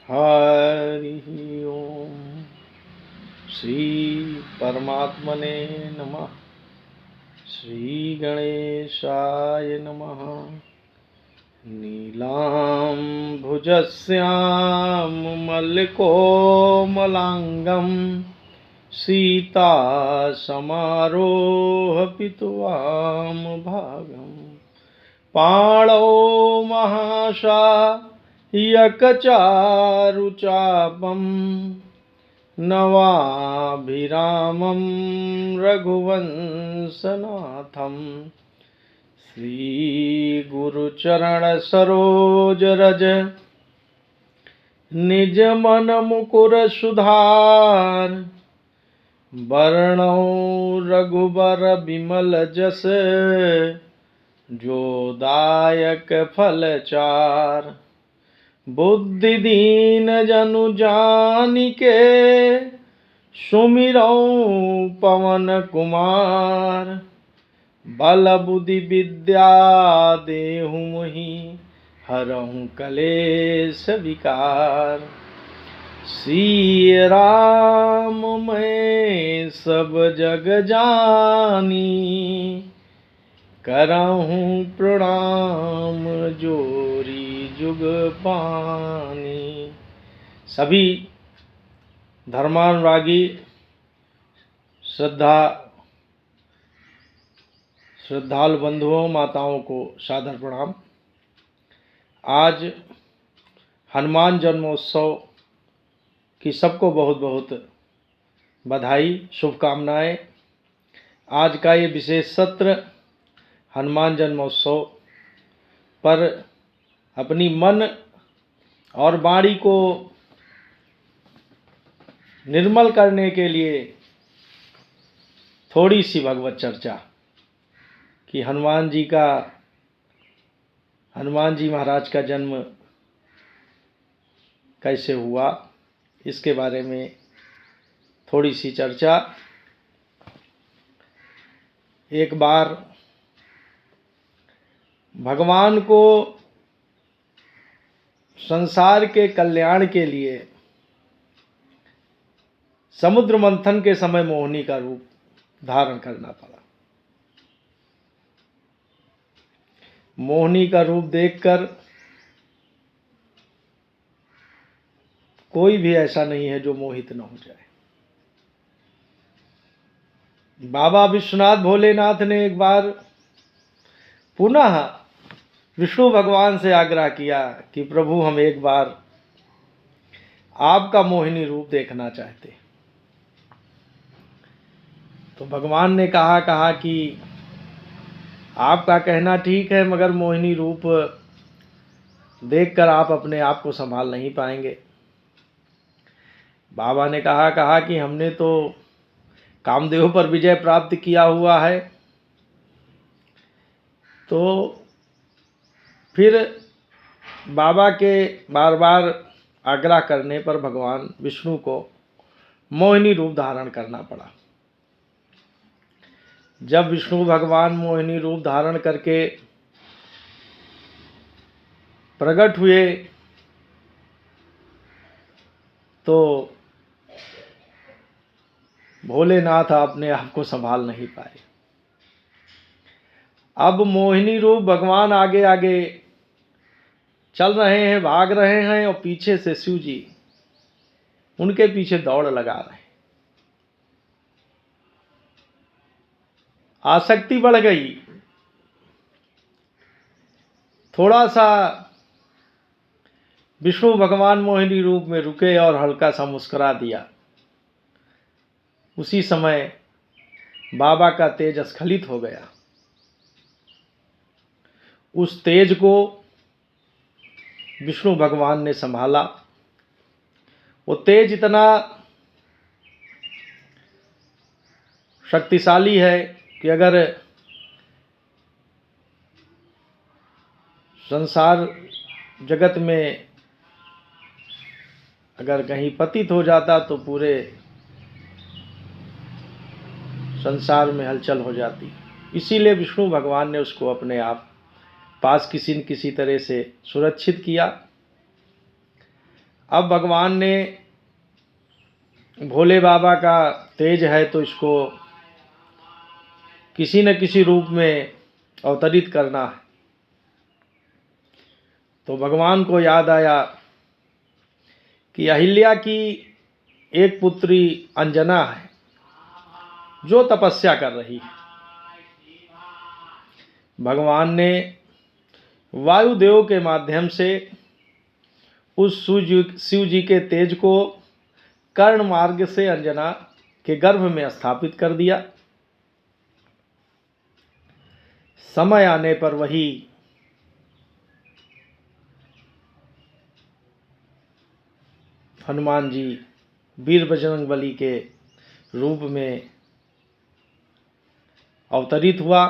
हरि ओम। श्री परमात्मने नमः। श्री गणेशाय नमः। नीलाम्भुजस्यामलकोमलाङ्गं सीतासमारोहपितुवामभागं पाणौ महाशायकचारुचापं नवाभिरामं रघुवंशनाथं श्रीगुरुचरणसरोजरज निजमनमुकुरसुधार वर्णौ रघुबर विमल जस जोदायक फलचार बुद्धिदीन जनु जानिके सुमिरौ पवन कुमार बल बुद्धि विद्या देहु मुहि हरहु कलेश विकार श्री राम मैं सब जग जानी करहूँ प्रणाम जोरी जुग पानी। सभी धर्मानुरागी श्रद्धालु बंधुओं माताओं को सादर प्रणाम। आज हनुमान जन्मोत्सव की सबको बहुत बहुत बधाई, शुभकामनाएं। आज का ये विशेष सत्र हनुमान जन्मोत्सव पर अपनी मन और वाणी को निर्मल करने के लिए थोड़ी सी भगवत चर्चा कि हनुमान जी महाराज का जन्म कैसे हुआ, इसके बारे में थोड़ी सी चर्चा। एक बार भगवान को संसार के कल्याण के लिए समुद्र मंथन के समय मोहिनी का रूप धारण करना पड़ा। मोहिनी का रूप देखकर कोई भी ऐसा नहीं है जो मोहित न हो जाए। बाबा विश्वनाथ भोलेनाथ ने एक बार पुनः विष्णु भगवान से आग्रह किया कि प्रभु हम एक बार आपका मोहिनी रूप देखना चाहते। तो भगवान ने कहा कि आपका कहना ठीक है, मगर मोहिनी रूप देखकर आप अपने आप को संभाल नहीं पाएंगे। बाबा ने कहा कि हमने तो कामदेव पर विजय प्राप्त किया हुआ है। तो फिर बाबा के बार बार आग्रह करने पर भगवान विष्णु को मोहिनी रूप धारण करना पड़ा। जब विष्णु भगवान मोहिनी रूप धारण करके प्रकट हुए तो भोलेनाथ अपने आप को संभाल नहीं पाए। अब मोहिनी रूप भगवान आगे आगे चल रहे हैं, भाग रहे हैं, और पीछे से शिव जी उनके पीछे दौड़ लगा रहे हैं। आसक्ति बढ़ गई। थोड़ा सा विष्णु भगवान मोहिनी रूप में रुके और हल्का सा मुस्कुरा दिया। उसी समय बाबा का तेज स्खलित हो गया। उस तेज को विष्णु भगवान ने संभाला। वो तेज इतना शक्तिशाली है कि अगर संसार जगत में अगर कहीं पतित हो जाता तो पूरे संसार में हलचल हो जाती। इसीलिए विष्णु भगवान ने उसको अपने आप पास किसी न किसी तरह से सुरक्षित किया। अब भगवान ने भोले बाबा का तेज है तो इसको किसी न किसी रूप में अवतरित करना है। तो भगवान को याद आया कि अहिल्या की एक पुत्री अंजना है जो तपस्या कर रही है। भगवान ने वायुदेव के माध्यम से उस शिव जी के तेज को कर्ण मार्ग से अंजना के गर्भ में स्थापित कर दिया। समय आने पर वही हनुमान जी वीर बजरंगबली के रूप में अवतरित हुआ।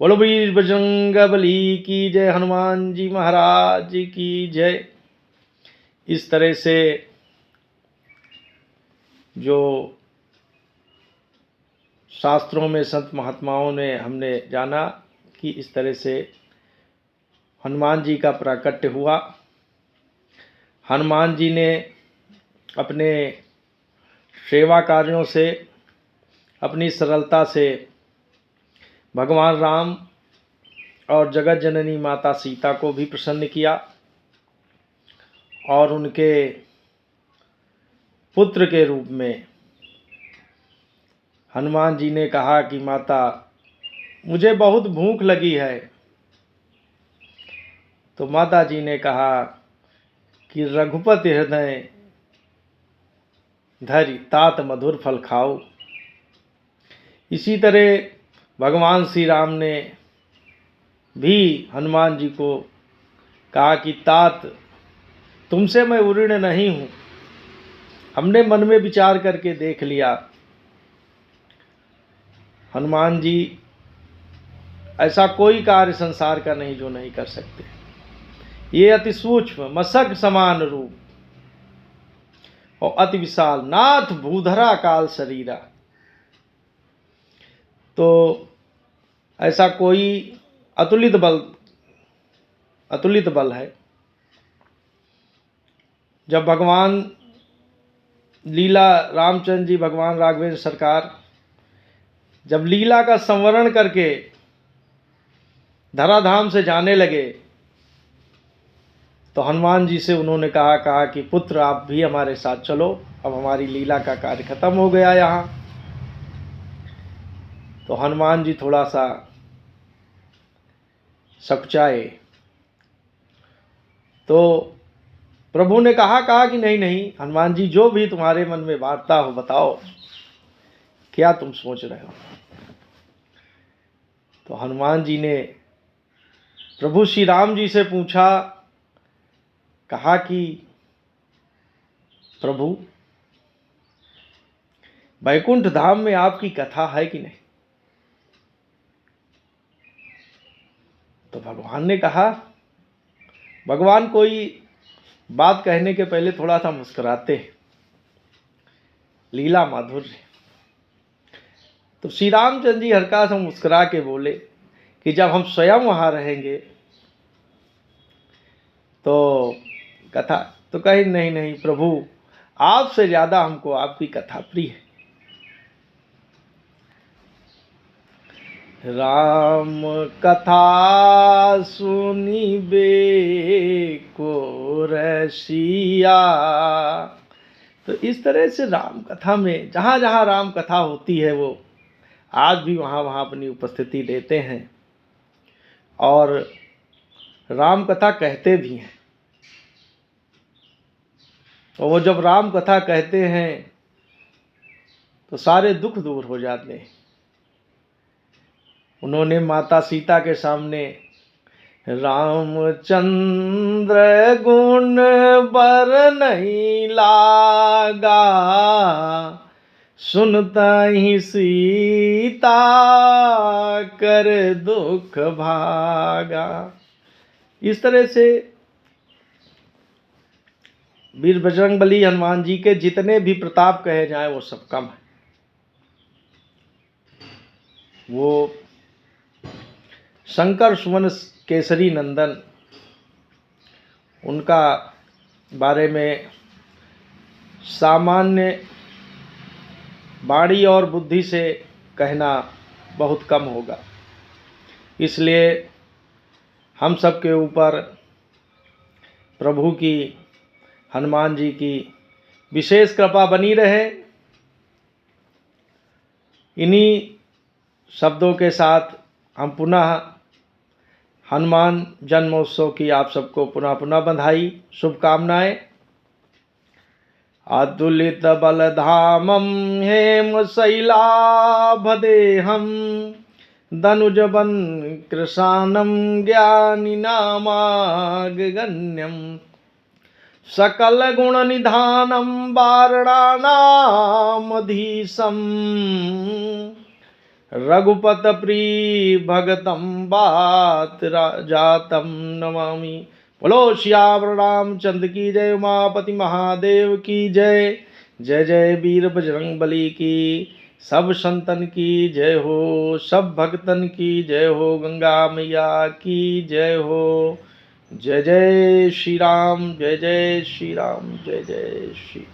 बोलो वीर बजरंगबली की जय, हनुमान जी महाराज की जय। इस तरह से जो शास्त्रों में संत महात्माओं ने हमने जाना कि इस तरह से हनुमान जी का प्राकट्य हुआ। हनुमान जी ने अपने सेवा कार्यों से, अपनी सरलता से भगवान राम और जगत जननी माता सीता को भी प्रसन्न किया और उनके पुत्र के रूप में हनुमान जी ने कहा कि माता मुझे बहुत भूख लगी है। तो माता जी ने कहा कि रघुपति हृदय धरि तात मधुर फल खाओ। इसी तरह भगवान श्री राम ने भी हनुमान जी को कहा कि तात तुमसे मैं उऋण नहीं हूँ, हमने मन में विचार करके देख लिया। हनुमान जी ऐसा कोई कार्य संसार का नहीं जो नहीं कर सकते। ये अति सूक्ष्म मशक समान रूप और अति विशाल नाथ भूधरा काल शरीरा। तो ऐसा कोई अतुलित बल है। जब भगवान लीला रामचंद्र जी, भगवान राघवेंद्र सरकार जब लीला का संवरण करके धराधाम से जाने लगे तो हनुमान जी से उन्होंने कहा कि पुत्र आप भी हमारे साथ चलो, अब हमारी लीला का कार्य खत्म हो गया यहाँ। तो हनुमान जी थोड़ा सा सकुचाए तो प्रभु ने कहा कि नहीं हनुमान जी, जो भी तुम्हारे मन में वार्ता हो बताओ, क्या तुम सोच रहे हो। तो हनुमान जी ने प्रभु श्री राम जी से पूछा, कहा कि प्रभु वैकुंठ धाम में आपकी कथा है कि नहीं। तो भगवान ने कहा, भगवान कोई बात कहने के पहले थोड़ा सा मुस्कुराते, लीला माधुर्य। तो श्री रामचंद्र जी हल्का सा मुस्कुरा के बोले कि जब हम स्वयं वहां रहेंगे तो कथा। तो कही नहीं प्रभु, आपसे ज्यादा हमको आपकी कथा प्रिय है। राम कथा सुनिबे को रसिया। तो इस तरह से राम कथा में जहाँ जहाँ राम कथा होती है वो आज भी वहाँ अपनी उपस्थिति देते हैं और राम कथा कहते भी हैं। और वो जब राम कथा कहते हैं तो सारे दुख दूर हो जाते हैं। उन्होंने माता सीता के सामने रामचंद्र गुण बर नहीं लागा, सुनता ही सीता कर दुख भागा। इस तरह से वीर बजरंगबली हनुमान जी के जितने भी प्रताप कहे जाए वो सब कम है। वो शंकर सुवन केसरी नंदन, उनका बारे में सामान्य वाणी और बुद्धि से कहना बहुत कम होगा। इसलिए हम सब के ऊपर प्रभु की, हनुमान जी की विशेष कृपा बनी रहे। इन्हीं शब्दों के साथ हम पुनः हनुमान जन्मोत्सव की आप सबको पुनः पुनः बधाई, शुभकामनाएं। अतुलित बलधामं हेमशैलाभदेहं धनुजबन कृशानं ज्ञानिनामागगण्यं सकल गुण निधानं वारणानामधीशं रघुपत प्रिय भगतं वात जातं नमामि। बोलो श्याम रामचंद्र की जय, उमापति महादेव की जय। जय जय वीर बजरंग बली की, सब संतन की जय हो, सब भक्तन की जय हो, गंगा मैया की जय हो। जय जय श्री राम, जय जय श्री राम, जय जय श्री।